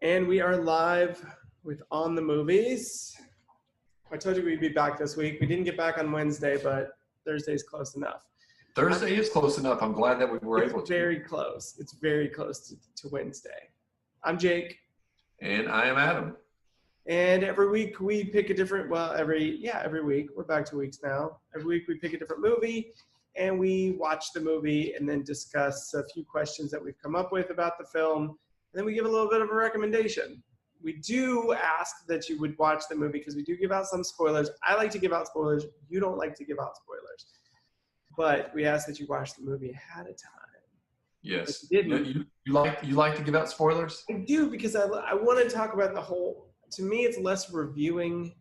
And we are live with On the Movies. I told you we'd be back this week. We didn't get back on Wednesday, but Thursday's close enough. Thursday is close enough. I'm glad that we were able to. It's very close. It's very close to Wednesday. I'm Jake. And I am Adam. And every week we pick a different, every week. We're back 2 weeks now. Every week we pick a different movie and we watch the movie and then discuss a few questions that we've come up with about the film. And then we give a little bit of a recommendation. We do ask that you would watch the movie because we do give out some spoilers. I like to give out spoilers. You don't like to give out spoilers. But we ask that you watch the movie ahead of time. Yes. You like to give out spoilers? I do because I want to talk about the whole. To me, it's less reviewing.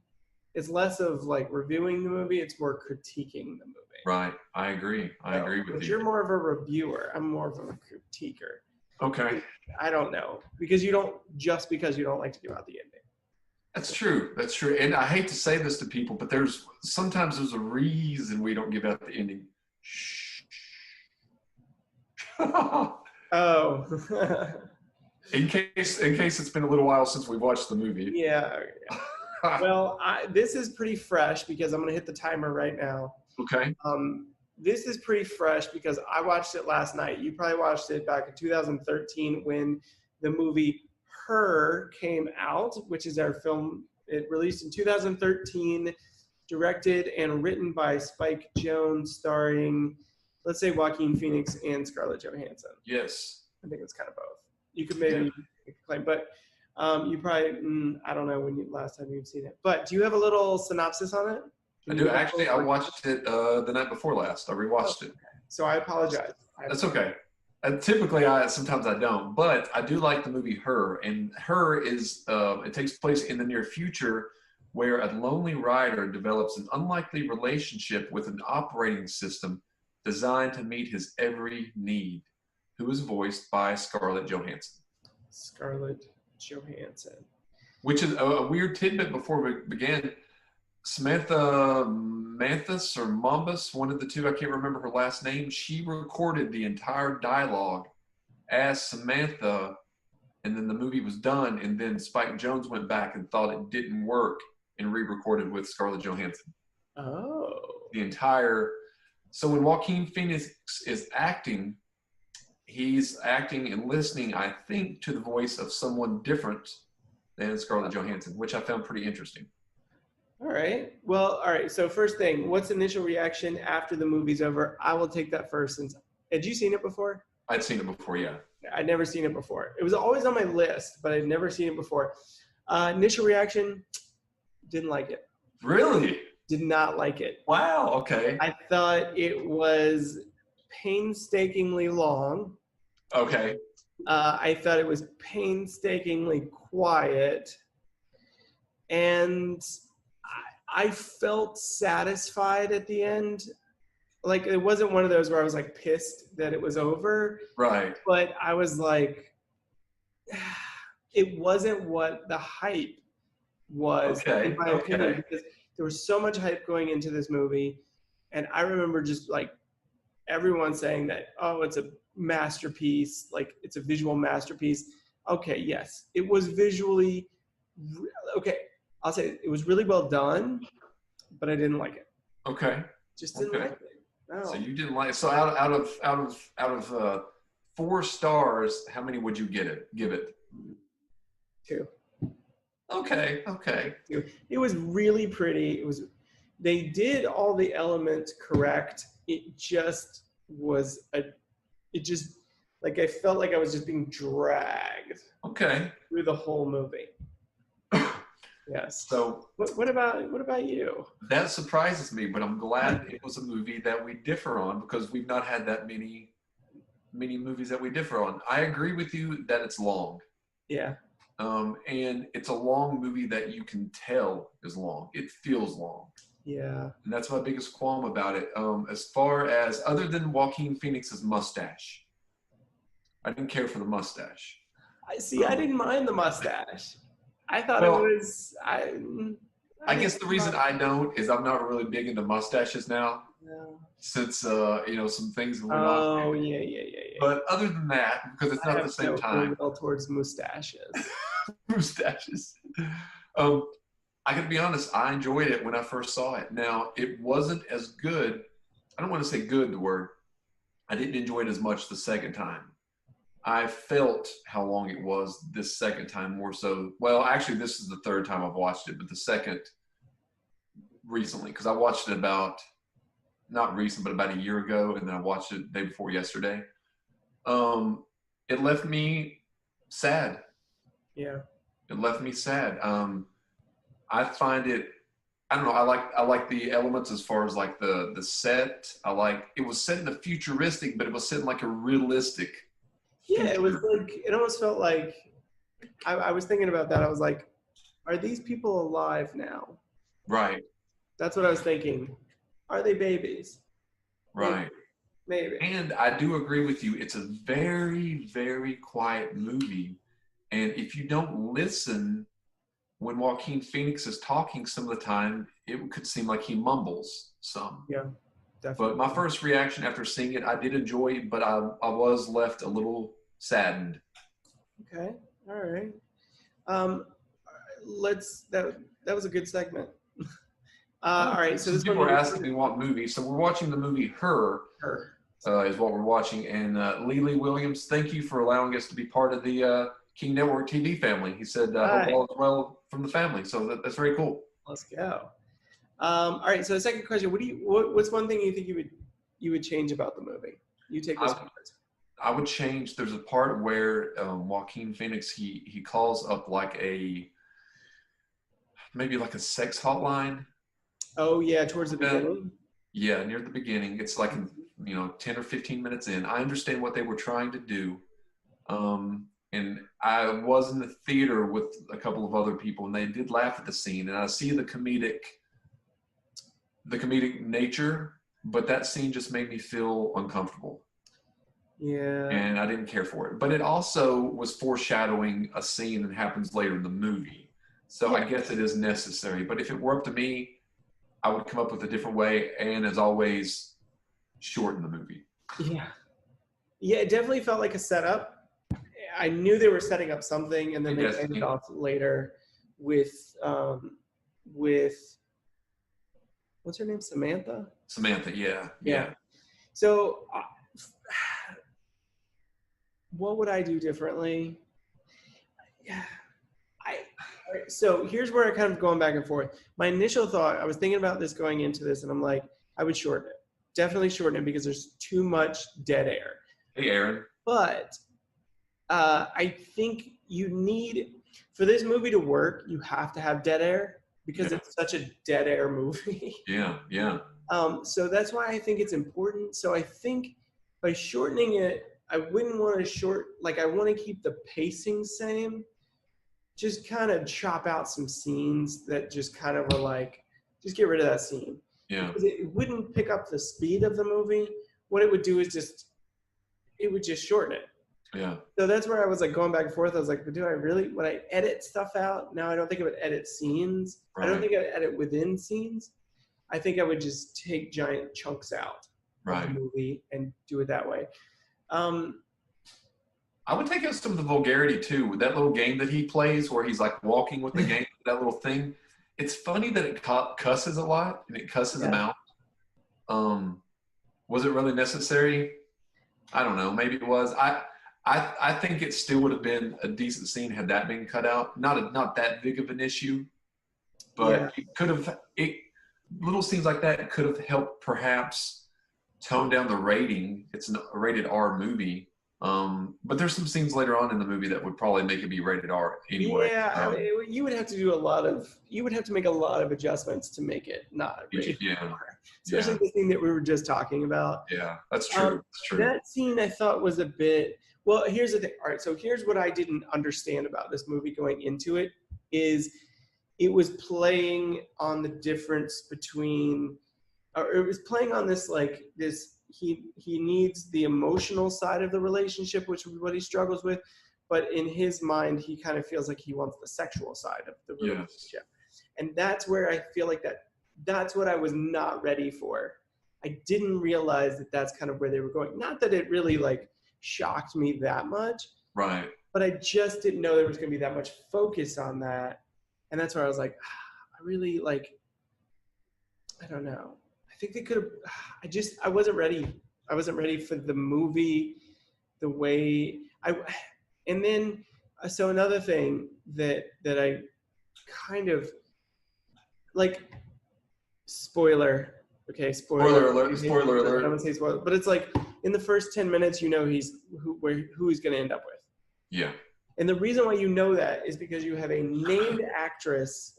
It's less of like reviewing the movie. It's more critiquing the movie. Right. I agree. I agree with you. You're more of a reviewer. I'm more of a critiquer. Okay. I don't know because you don't like to give out the ending. That's true. That's true. And I hate to say this to people, but sometimes there's a reason we don't give out the ending. Shh. Oh. In case it's been a little while since we've watched the movie. Yeah. Well, this is pretty fresh because I'm going to hit the timer right now. Okay. This is pretty fresh because I watched it last night. You probably watched it back in 2013 when the movie Her came out, which is our film. It released in 2013, directed and written by Spike Jonze, starring, let's say, Joaquin Phoenix and Scarlett Johansson. Yes. I think it's kind of both. You could maybe claim, but you probably, I don't know last time you've seen it. But do you have a little synopsis on it? I do. Actually, I watched it the night before last. I rewatched it. So I apologize. That's okay. Typically, sometimes I don't, but I do like the movie Her. And Her is, it takes place in the near future where a lonely writer develops an unlikely relationship with an operating system designed to meet his every need, who is voiced by Scarlett Johansson. Scarlett Johansson. Which is a weird tidbit before we began. Samantha Mathis or Mombus, one of the two, I can't remember her last name. She recorded the entire dialogue as Samantha, and then the movie was done, and then Spike Jonze went back and thought it didn't work and re-recorded with Scarlett Johansson. Oh. So when Joaquin Phoenix is acting, he's acting and listening, I think, to the voice of someone different than Scarlett Johansson, which I found pretty interesting. All right. Well, all right. So first thing, what's initial reaction after the movie's over? I will take that first. Had you seen it before? I'd seen it before, yeah. I'd never seen it before. It was always on my list, but I'd never seen it before. Initial reaction, didn't like it. Really? Did not like it. Wow, okay. I thought it was painstakingly long. Okay. I thought it was painstakingly quiet. And I felt satisfied at the end. Like, it wasn't one of those where I was, like, pissed that it was over. Right. But I was like, it wasn't what the hype was, in my opinion. Because there was so much hype going into this movie. And I remember just, like, everyone saying that, oh, it's a masterpiece. Like, it's a visual masterpiece. Okay, yes. It was visually, okay. I'll say it was really well done, but I didn't like it. Okay. Just didn't like it. No. So you didn't like it. So out of 4 stars, how many would you give it? 2. Okay. 2. It was really pretty. They did all the elements correct. It just was like I felt like I was just being dragged. Okay. Through the whole movie. Yes. So what about you? That surprises me, but I'm glad it was a movie that we differ on because we've not had that many movies that we differ on. I agree with you that it's long. Yeah. And it's a long movie that you can tell is long. It feels long. Yeah. And that's my biggest qualm about it. As far as other than Joaquin Phoenix's mustache, I didn't care for the mustache. I didn't mind the mustache. I thought it was. I guess the reason I don't is I'm not really big into mustaches now. since some things went on. Oh, yeah. But other than that, because it's I not have the same no time, ill will towards mustaches. mustaches. Um, I gotta be honest, I enjoyed it when I first saw it. Now, it wasn't as good. I don't want to say good, the word. I didn't enjoy it as much the second time. I felt how long it was this second time more so. Well, actually, this is the third time I've watched it, but the second recently, because I watched it not recent, but about a year ago, and then I watched it the day before yesterday. It left me sad. Yeah. It left me sad. I find it. I don't know. I like the elements as far as like the set. It was set in a futuristic, but it was set in like a realistic. Yeah, it was future. like, it almost felt like, I was thinking about that. I was like, are these people alive now? Right. That's what I was thinking. Are they babies? Right. Maybe. And I do agree with you. It's a very, very quiet movie. And if you don't listen when Joaquin Phoenix is talking some of the time, it could seem like he mumbles some. Yeah, definitely. But my first reaction after seeing it, I did enjoy it, but I was left a little saddened. Okay. All right. That was a good segment. All right. So Some this people one were asking me what movie. So we're watching the movie Her. Her. Is what we're watching. And Lily Williams, thank you for allowing us to be part of the King Network TV family. He said, hope all is well from the family. So that's very cool. Let's go. All right. So the second question: what's one thing you think you would change about the movie? You take this one first. I would change. There's a part where Joaquin Phoenix he calls up maybe like a sex hotline. Oh yeah, towards the beginning. Yeah, near the beginning. It's like 10 or 15 minutes in. I understand what they were trying to do. And I was in the theater with a couple of other people, and they did laugh at the scene. And I see the comedic nature, but that scene just made me feel uncomfortable. Yeah. And I didn't care for it. But it also was foreshadowing a scene that happens later in the movie. So I guess it is necessary. But if it were up to me, I would come up with a different way. And as always, shorten the movie. Yeah. Yeah, it definitely felt like a setup. I knew they were setting up something, and then they ended off later with what's her name? Samantha? Samantha, yeah. So what would I do differently? Yeah. So here's where I kind of going back and forth. My initial thought, I was thinking about this going into this, and I'm like, I would shorten it. Definitely shorten it because there's too much dead air. Hey, Aaron. But I think for this movie to work, you have to have dead air because it's such a dead air movie. Yeah. So that's why I think it's important. So I think by shortening it, I wouldn't want to I want to keep the pacing same. Just kind of chop out some scenes that just kind of were like, just get rid of that scene. Yeah. Because it wouldn't pick up the speed of the movie. What it would do is it would just shorten it. Yeah. So that's where I was like going back and forth. I was like, but would I edit stuff out? No, I don't think I would edit scenes. Right. I don't think I would edit within scenes. I think I would just take giant chunks out of the movie and do it that way. I would take out some of the vulgarity too. With that little game that he plays where he's like walking with the game, that little thing. It's funny that it cusses a lot and it cusses him out. Was it really necessary? I don't know. Maybe it was. I think it still would have been a decent scene had that been cut out. Not that big of an issue, but it could have. Little scenes like that could have helped perhaps tone down the rating. It's a rated R movie. But there's some scenes later on in the movie that would probably make it be rated R anyway. Yeah, you would have to make a lot of adjustments to make it not rated R. Especially the thing that we were just talking about. Yeah, that's true. That's true. That scene I thought was a bit, well, here's the thing. All right, so here's what I didn't understand about this movie going into it is it was playing on the difference between, or it was playing on this he needs the emotional side of the relationship, which is what he struggles with, but in his mind he kind of feels like he wants the sexual side of the relationship. And that's where I feel like that's what I was not ready for. I didn't realize that that's kind of where they were going. Not that it really like shocked me that much, Right. but I just didn't know there was going to be that much focus on that. And that's where I was like, I really like, I don't know. I think they could have, I wasn't ready. I wasn't ready for the movie the way and then, so another thing that I kind of like, spoiler, okay, Spoiler spoiler. alert! Spoiler I alert! don't want to say spoiler, but it's like in the first 10 minutes, you know, who he's going to end up with. Yeah. And the reason why you know that is because you have a named actress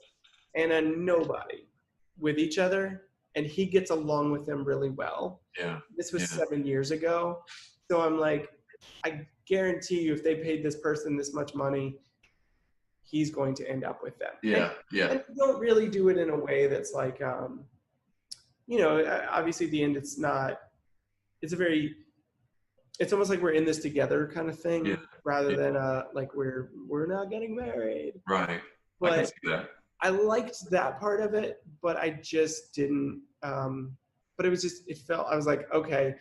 and a nobody with each other, and he gets along with them really well. Yeah. This was Yeah. 7 years ago. So I'm like, I guarantee you if they paid this person this much money, he's going to end up with them. Yeah. And they don't really do it in a way that's like, you know, obviously at the end it's almost like we're in this together kind of thing, rather than like we're not getting married. Right. But I can see that. I liked that part of it, but I just didn't. But it felt. I was like, okay.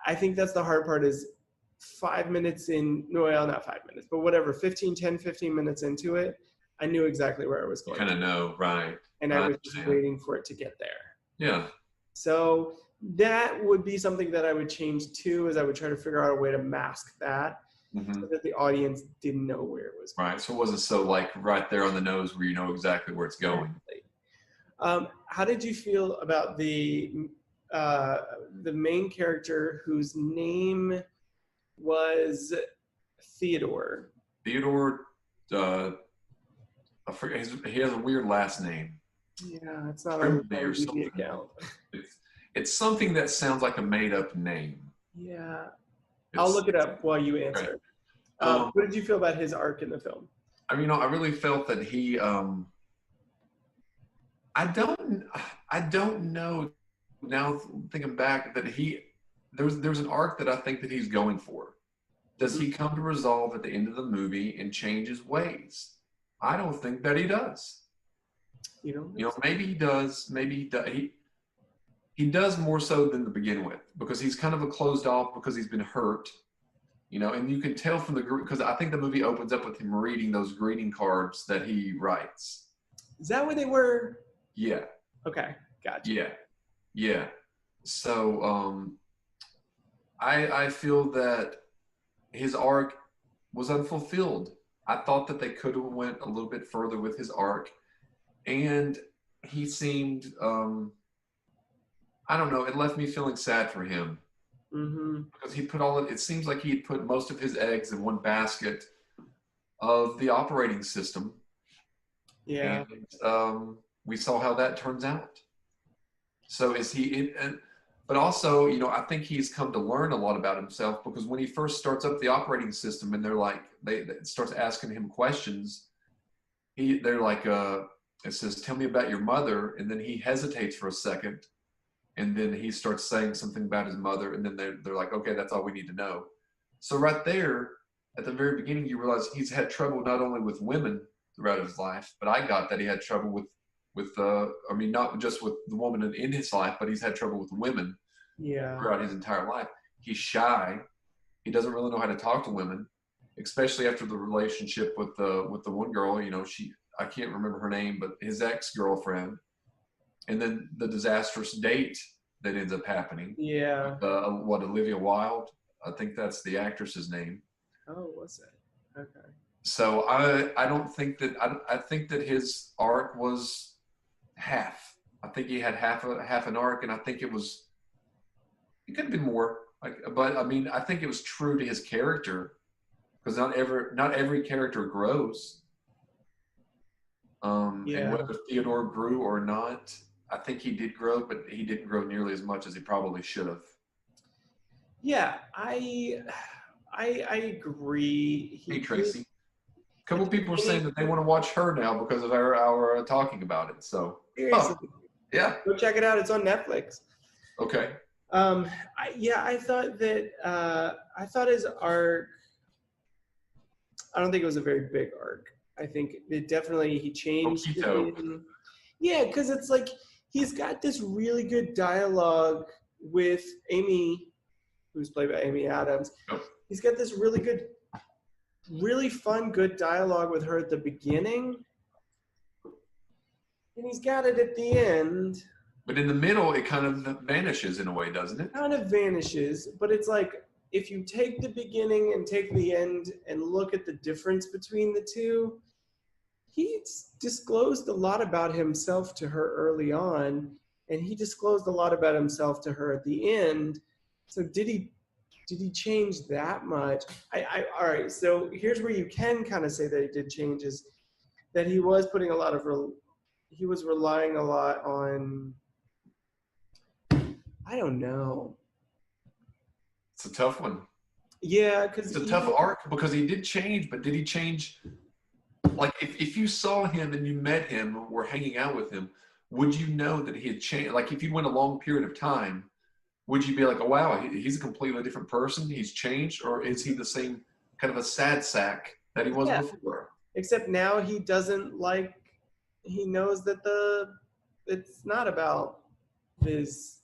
I think that's the hard part is 5 minutes in. No, well, not 5 minutes, but whatever. 15 minutes into it, I knew exactly where I was going. You kind of know, right? And I was just waiting for it to get there. Yeah. So that would be something that I would change too, is I would try to figure out a way to mask that, so that the audience didn't know where it was going. Right. So it wasn't so like right there on the nose where you know exactly where it's going. How did you feel about the main character whose name was Theodore? Theodore, I forget. He has a weird last name. Yeah, it's not on the Wikipedia account. It's something that sounds like a made-up name. Yeah, I'll look it up while you answer. Right. What did you feel about his arc in the film? I mean, I really felt that he. I don't know. Now thinking back, that there's an arc that I think that he's going for. Does he come to resolve at the end of the movie and change his ways? I don't think that he does. You know, maybe he does. Maybe he does. He does more so than to begin with, because he's kind of a closed off because he's been hurt. You know, and you can tell from because I think the movie opens up with him reading those greeting cards that he writes. Is that what they were? Yeah. Okay, gotcha. Yeah. So I feel that his arc was unfulfilled. I thought that they could have went a little bit further with his arc, and he seemed I don't know. It left me feeling sad for him. Because he put it seems like he put most of his eggs in one basket of the operating system. Yeah. And we saw how that turns out. So but also, you know, I think he's come to learn a lot about himself, because when he first starts up the operating system and they starts asking him questions, they're like, it says, "Tell me about your mother," and then he hesitates for a second. And then he starts saying something about his mother, and then they're like, "Okay, that's all we need to know." So right there, at the very beginning, you realize he's had trouble not only with women throughout his life, but I got that he had trouble with I mean, not just with the woman in his life, but he's had trouble with women throughout his entire life. He's shy. He doesn't really know how to talk to women, especially after the relationship with the one girl. You know, I can't remember her name, but his ex-girlfriend. And then the disastrous date that ends up happening. Yeah. With, Olivia Wilde? I think that's the actress's name. Oh, was it? Okay. So I don't think that I think that his arc was half. I think he had half an arc, and I think it could have been more. But I mean, I think it was true to his character, because not every character grows. And whether Theodore grew or not, I think he did grow, but he didn't grow nearly as much as he probably should have. Yeah, I agree. Hey, Tracy. A couple people are saying that they want to watch her now because of our talking about it. So, yeah, go check it out. It's on Netflix. Okay. I thought his arc. I don't think it was a very big arc. I think it definitely he changed. Yeah, because it's like he's got this really good dialogue with Amy, who's played by Amy Adams. Yep. He's got this really good, really fun, good dialogue with her at the beginning. And he's got it at the end. But in the middle, it kind of vanishes in a way, doesn't it? Kind of vanishes, but it's like if you take the beginning and take the end and look at the difference between the two, he's disclosed a lot about himself to her early on, and he disclosed a lot about himself to her at the end. So did he change that much? All right, so here's where you can kind of say that he did change, is that he was putting a lot of he was relying a lot on, I don't know. It's a tough one. Yeah, because it's a tough arc, because he did change, but did he change? Like, if you saw him and you met him or were hanging out with him, would you know that he had changed? Like, if you went a long period of time, would you be like, oh, wow, he's a completely different person? He's changed? Or is he the same kind of a sad sack that he was before? Except now he doesn't like, he knows that it's not about his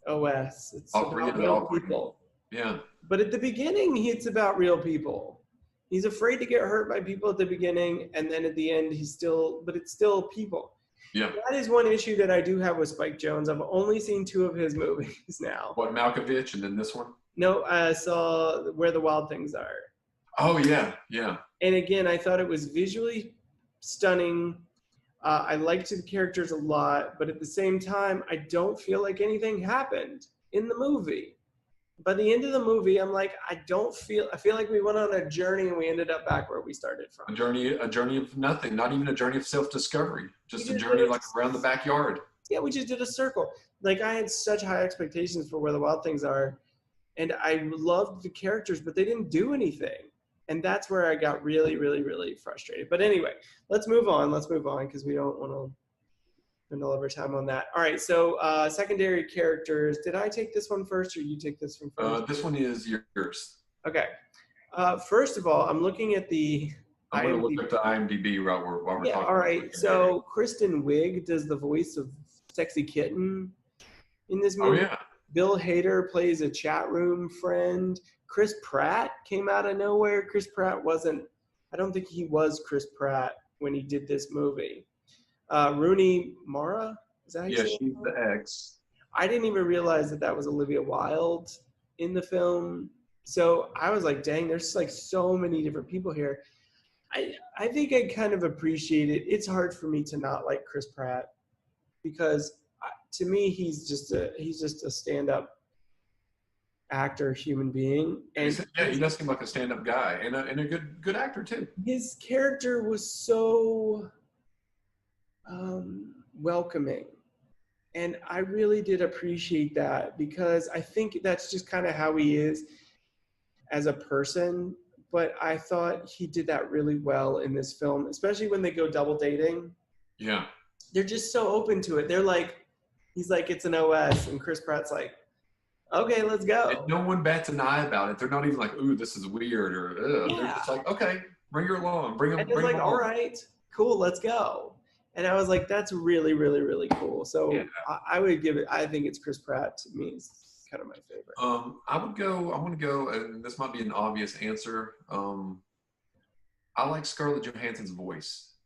OS. It's about real people. Yeah. But at the beginning, it's about real people. He's afraid to get hurt by people at the beginning, and then at the end, it's still people. Yeah. That is one issue that I do have with Spike Jonze. I've only seen 2 of his movies now. What, Malkovich and then this one? No, I saw Where the Wild Things Are. Oh, yeah, yeah. And again, I thought it was visually stunning. I liked the characters a lot, but at the same time, I don't feel like anything happened in the movie. By the end of the movie, I'm like, I feel like we went on a journey and we ended up back where we started from. A journey of nothing, not even a journey of self-discovery, just a journey like around the backyard. Yeah, we just did a circle. Like, I had such high expectations for Where the Wild Things Are, and I loved the characters, but they didn't do anything. And that's where I got really, really, really frustrated. But anyway, let's move on because we don't want to spend all of our time on that. All right, so secondary characters. Did I take this one first, or you take this one first? This one is yours. Okay. First of all, I'm looking at the I'm going to look at the IMDb while we're talking. Yeah, all right. So Kristen Wiig does the voice of Sexy Kitten in this movie. Oh, yeah. Bill Hader plays a chat room friend. Chris Pratt came out of nowhere. Chris Pratt I don't think he was Chris Pratt when he did this movie. Rooney Mara? Is that how you say she's the ex. I didn't even realize that was Olivia Wilde in the film. So I was like, dang, there's like so many different people here. I think I kind of appreciate it. It's hard for me to not like Chris Pratt because to me, he's just a stand-up actor, human being. And yeah, he does seem like a stand-up guy and a good actor too. His character was so welcoming. And I really did appreciate that because I think that's just kind of how he is as a person. But I thought he did that really well in this film, especially when they go double dating. Yeah. They're just so open to it. They're like, he's like, it's an OS. And Chris Pratt's like, okay, let's go. And no one bats an eye about it. They're not even like, ooh, this is weird. Or They're just like, okay, bring her along. Bring him. And it's like, all right, cool, let's go. And I was like, that's really, really, really cool. So yeah. I would give it, I think it's Chris Pratt to me is kind of my favorite. I want to go, and this might be an obvious answer. I like Scarlett Johansson's voice.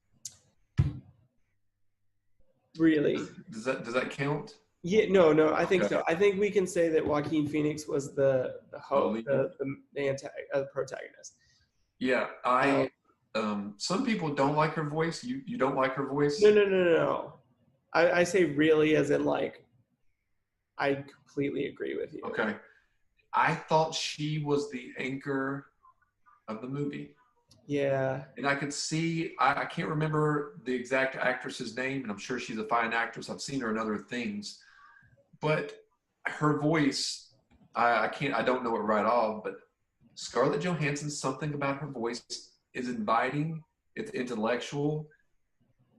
Really? Does that count? Yeah, no, I think so. I think we can say that Joaquin Phoenix was the protagonist. Yeah, some people don't like her voice. You don't like her voice? No. I say really as in like, I completely agree with you. Okay. I thought she was the anchor of the movie. Yeah. And I could see, I can't remember the exact actress's name, and I'm sure she's a fine actress. I've seen her in other things. But her voice, I don't know it right off, but Scarlett Johansson, something about her voice is inviting, it's intellectual.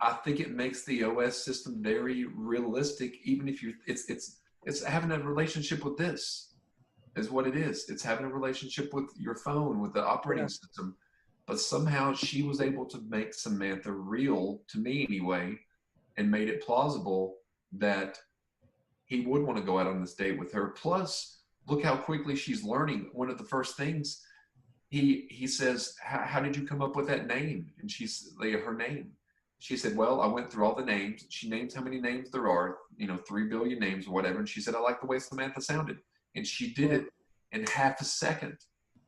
I think it makes the OS system very realistic, even if it's having a relationship with this is what it is. It's having a relationship with your phone, with the operating system. But somehow she was able to make Samantha real, to me anyway, and made it plausible. that he would want to go out on this date with her. Plus, look how quickly she's learning. One of the first things he says, how did you come up with that name? And she's her name. She said, well, I went through all the names. She names how many names there are, 3 billion names or whatever. And she said, I like the way Samantha sounded. And she did it in half a second.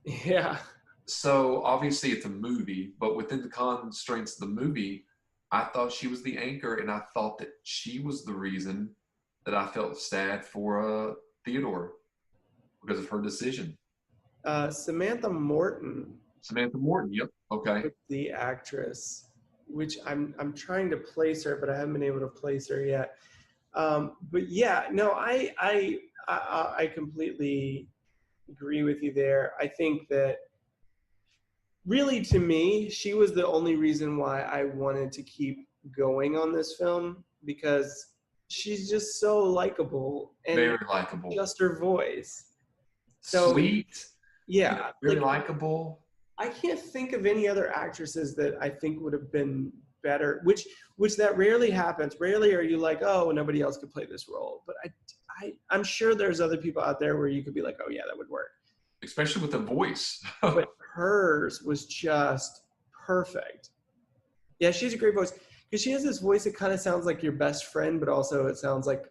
Yeah. So obviously it's a movie, but within the constraints of the movie, I thought she was the anchor, and I thought that she was the reason that I felt sad for Theodore because of her decision. Samantha Morton. Samantha Morton, yep. Okay. The actress, which I'm trying to place her, but I haven't been able to place her yet. But yeah, no, I completely agree with you there. I think that really, to me, she was the only reason why I wanted to keep going on this film, because she's just so likable and very likable. Just her voice. So, sweet. Yeah. Very likable. I can't think of any other actresses that I think would have been better, which that rarely happens. Rarely are you like, oh, nobody else could play this role. But I'm sure there's other people out there where you could be like, oh, yeah, that would work. Especially with the voice. But hers was just perfect. Yeah, she has a great voice. Because she has this voice that kind of sounds like your best friend, but also it sounds like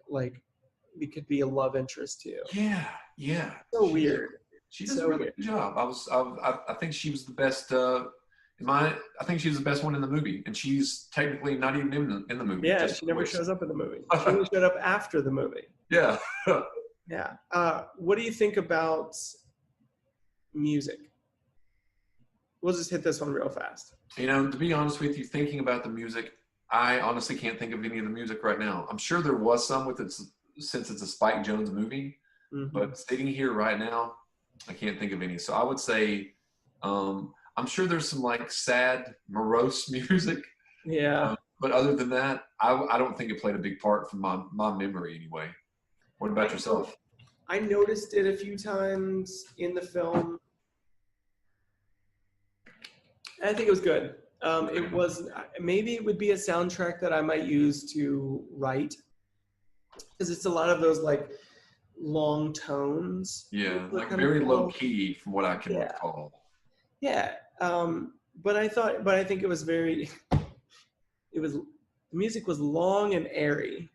it could be a love interest too. Yeah. So weird. She does a really good job. I think she was the best. I think she was the best one in the movie, and she's technically not even in the movie. Yeah, she never shows up in the movie. She only showed up after the movie. Yeah. Yeah. What do you think about music? We'll just hit this one real fast. To be honest with you, thinking about the music, I honestly can't think of any of the music right now. I'm sure there was some since it's a Spike Jonze movie, but sitting here right now, I can't think of any. So I would say, I'm sure there's some sad, morose music. Yeah. But other than that, I don't think it played a big part from my memory anyway. What about yourself? I noticed it a few times in the film. I think it was good. It was, maybe it would be a soundtrack that I might use to write, because it's a lot of those long tones. Yeah, very low key from what I can recall. Yeah, but I think it was the music was long and airy,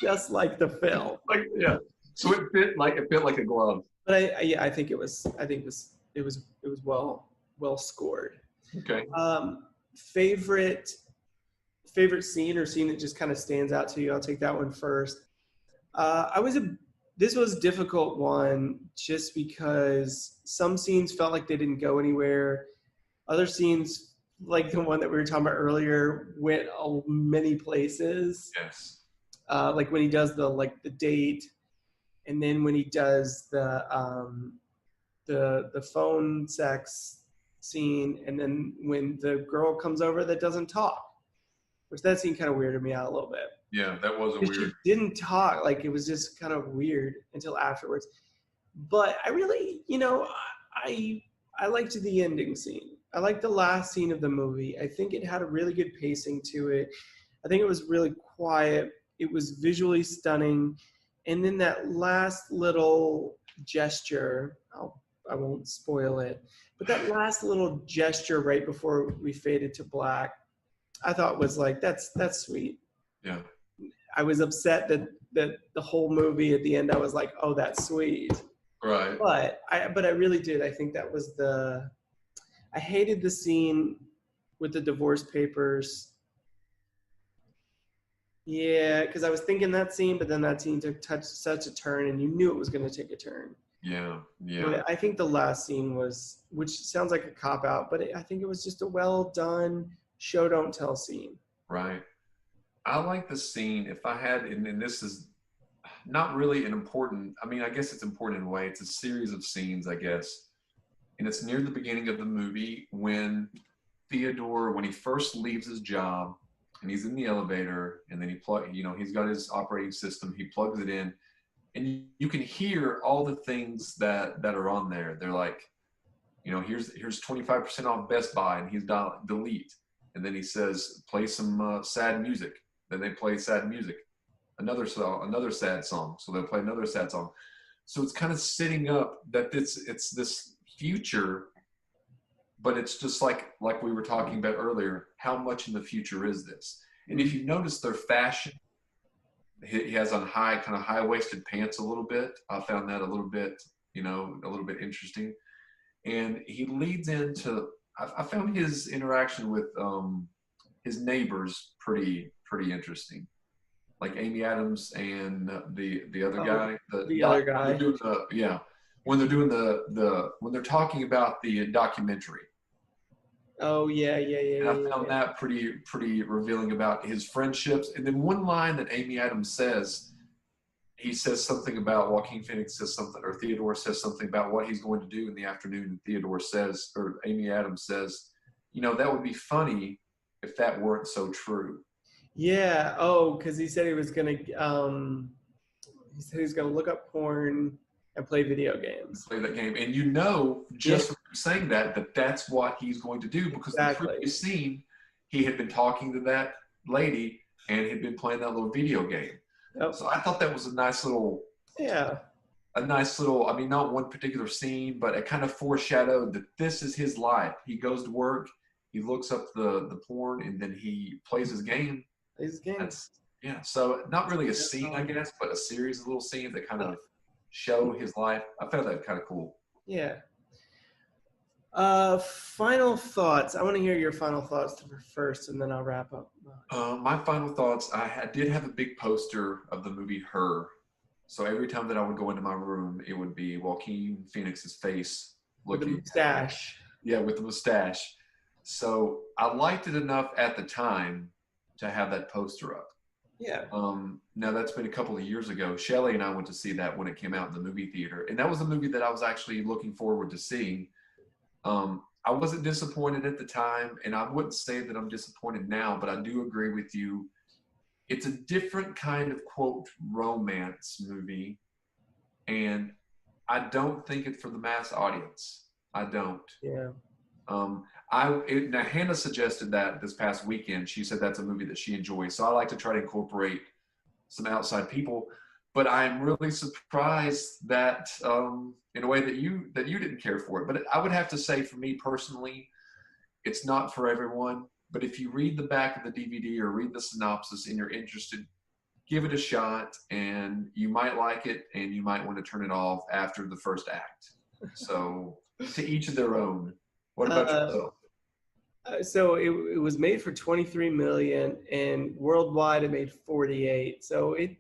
just like the film. So it fit like a glove. But I think it was well scored. Okay. Favorite scene or scene that just kind of stands out to you? I'll take that one first. This was a difficult one just because some scenes felt like they didn't go anywhere. Other scenes, like the one that we were talking about earlier, went many places. Yes. Like when he does the date, and then when he does the phone sex scene, and then when the girl comes over that doesn't talk, which that scene kind of weirded me out a little bit. Yeah, that was weird. She didn't talk. It was just kind of weird until afterwards. But I really, I liked the ending scene. I liked the last scene of the movie. I think it had a really good pacing to it. I think it was really quiet. It was visually stunning. And then that last little gesture, I won't spoil it, but that last little gesture right before we faded to black, I thought was that's sweet. Yeah. I was upset that the whole movie at the end, I was like, oh, that's sweet. Right. But I really did. I think that was I hated the scene with the divorce papers. Yeah, because I was thinking that scene, but then that scene took such a turn, and you knew it was going to take a turn. Yeah. But I think the last scene was, which sounds like a cop-out, but I think it was just a well-done show, don't tell scene. Right. I like the scene. If I had, and this is not really an important, I guess it's important in a way. It's a series of scenes, I guess. And it's near the beginning of the movie when Theodore, when he first leaves his job and he's in the elevator, and then he's got his operating system, he plugs it in, and you can hear all the things that are on there. They're like, here's 25% off Best Buy, and he's delete. And then he says, play some sad music. Then they play sad music. another sad song. So they'll play another sad song. So it's kind of setting up that it's this future, but it's just like we were talking about earlier. How much in the future is this? And if you notice their fashion, he has on kind of high-waisted pants a little bit. I found that a little bit interesting. And he leads into, I found his interaction with his neighbors pretty interesting. Like Amy Adams and the other guy. The other guy. When they're talking about the documentary. Oh yeah. And I found that pretty revealing about his friendships. And then one line that Amy Adams says, he says something about Joaquin Phoenix says something, or Theodore says something about what he's going to do in the afternoon. And Amy Adams says, that would be funny if that weren't so true. Yeah. Oh, because he said he was gonna look up porn and play video games. Play that game, and just from saying that's what he's going to do, because the previous scene, he had been talking to that lady and had been playing that little video game. Yep. So I thought that was a nice little. I mean, not one particular scene, but it kind of foreshadowed that this is his life. He goes to work, he looks up the porn, and then he plays his game. So not really a scene, I guess, but a series of little scenes that kind of show his life. I found that kind of cool. Yeah. Final thoughts. I want to hear your final thoughts first, and then I'll wrap up. My final thoughts, I did have a big poster of the movie Her. So every time that I would go into my room, it would be Joaquin Phoenix's face looking. With the mustache. Yeah, with the mustache. So I liked it enough at the time to have that poster up. Yeah. Now that's been a couple of years ago. Shelley and I went to see that when it came out in the movie theater. And that was a movie that I was actually looking forward to seeing. I wasn't disappointed at the time, and I wouldn't say that I'm disappointed now, but I do agree with you. It's a different kind of, quote, romance movie, and I don't think it's for the mass audience. I don't. Yeah. Now Hannah suggested that this past weekend. She said that's a movie that she enjoys. So I like to try to incorporate some outside people, but I'm really surprised that in a way that you didn't care for it. But I would have to say, for me personally, it's not for everyone. But if you read the back of the DVD or read the synopsis and you're interested, give it a shot, and you might like it, and you might want to turn it off after the first act. So to each of their own. What about yourself? So it was made for $23 million, and worldwide it made 48. So it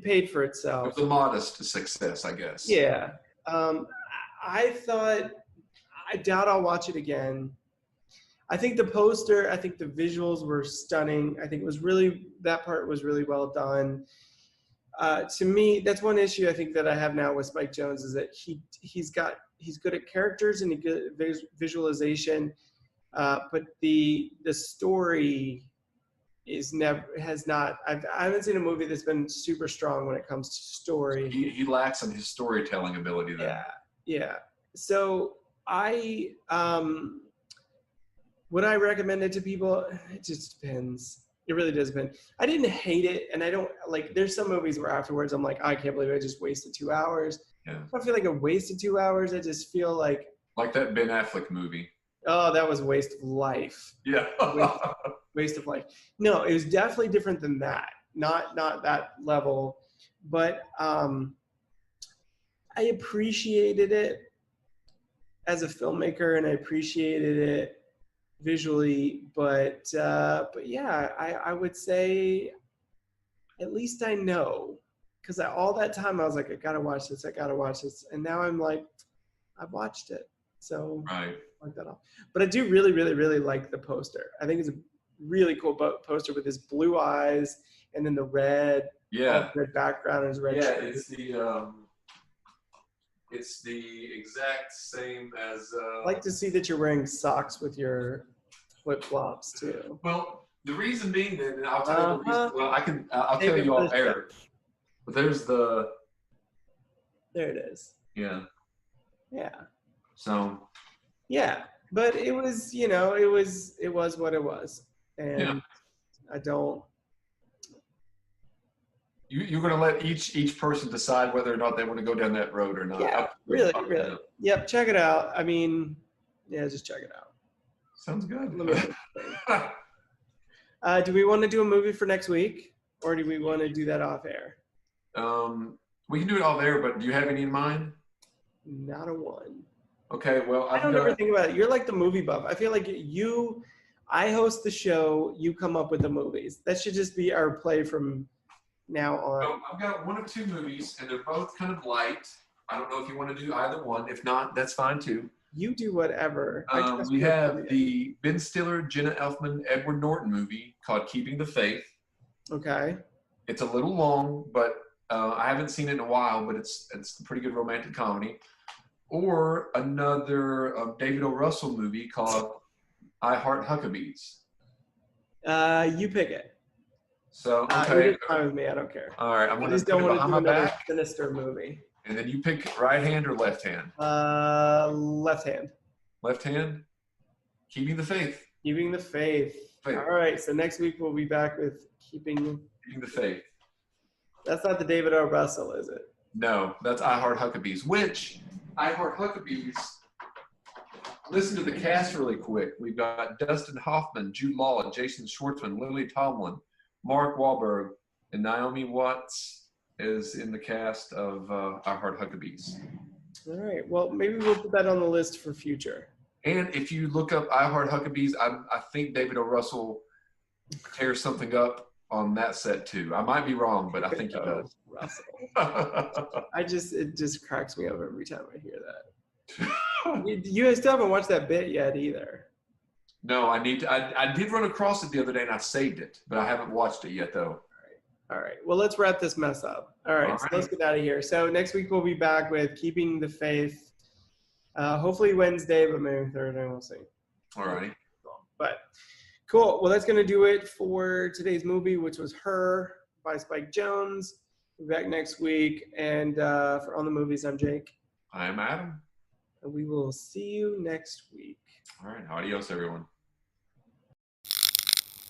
paid for itself. It was a modest success, I guess. Yeah. I doubt I'll watch it again. I think the poster, I think the visuals were stunning. I think that part was really well done. To me, that's one issue I think that I have now with Spike Jonze, is that he's good at characters and good visualization, but the story I haven't seen a movie that's been super strong when it comes to story. He lacks in his storytelling ability there. Yeah. So would I recommend it to people? It just depends. It really does depend. I didn't hate it, and I don't there's some movies where afterwards I'm like, I can't believe I just wasted 2 hours. Yeah. I don't feel like I wasted 2 hours. I just feel like that Ben Affleck movie. Oh, that was a waste of life. Yeah. waste of life. No, it was definitely different than that. Not that level, but I appreciated it as a filmmaker, and I appreciated it visually, but yeah, I would say at least I know, because all that time I was like, I gotta watch this, and now I'm like, I've watched it, so right. I like that all. But I do really, really, really like the poster. I think it's a really cool poster with his blue eyes and then the red, red background and his red shirt. It's the exact same as. I like to see that you're wearing socks with your flip-flops too. Well, the reason being that, and I'll tell you the reason. Well, I'll tell you off air. But there's the. There it is. Yeah. Yeah. So. Yeah, but it was, it was what it was, and I don't. You're going to let each person decide whether or not they want to go down that road or not. Yeah, really. Yep, check it out. I mean, yeah, just check it out. Sounds good. Let me do we want to do a movie for next week, or do we want to do that off air? We can do it off air, but do you have any in mind? Not a one. Okay, well, I don't ever think about it. You're like the movie buff. I feel like I host the show, you come up with the movies. That should just be our play from now on. So I've got one of two movies, and they're both kind of light. I don't know if you want to do either one. If not, that's fine too. You do whatever. We have the Ben Stiller, Jenna Elfman, Edward Norton movie called Keeping the Faith. Okay. It's a little long, but I haven't seen it in a while, but it's a pretty good romantic comedy. Or another David O. Russell movie called I Heart Huckabees. You pick it. So, okay. It's fine with me. I don't care. All right. I just don't want to do another sinister movie. And then you pick right hand or left hand? Left hand. Left hand? Keeping the Faith. Keeping the Faith. All right. So next week we'll be back with Keeping the Faith. That's not the David O. Russell, is it? No, that's I Heart Huckabees, which I Heart Huckabees, listen to the cast really quick. We've got Dustin Hoffman, Jude Law, Jason Schwartzman, Lily Tomlin, Mark Wahlberg, and Naomi Watts is in the cast of I Heart Huckabees. All right. Well, maybe we'll put that on the list for future. And if you look up I Heart Huckabees, I think David O. Russell tears something up on that set too. I might be wrong, but I think he does. Russell. It just cracks me up every time I hear that. You guys still haven't watched that bit yet either. No, I need to. I did run across it the other day and I saved it, but I haven't watched it yet though. All right. Well, let's wrap this mess up. All right. So let's get out of here. So next week we'll be back with Keeping the Faith. Hopefully Wednesday, but maybe Thursday. We'll see. All right. But cool. Well, that's going to do it for today's movie, which was Her by Spike Jonze. We'll be back next week. And for On the Movies, I'm Jake. I'm Adam. And we will see you next week. All right. Adios, everyone.